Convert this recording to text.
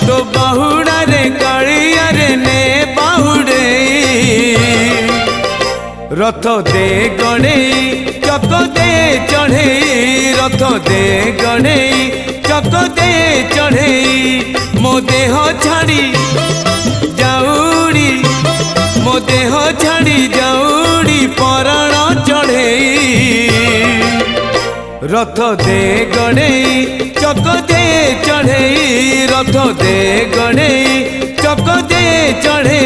तो बाहुड़ा रे कालिया रे ने बाहुड़े रथ दे गणे चक दे चढ़े रथ दे गणे चक दे चढ़े मो देह छाड़ी जाऊड़ी मो देह छाड़ी जाऊड़ी पराण चढ़े रथ दे गणे चक दे चढ़े रथ दे गणे चक दे चढ़े।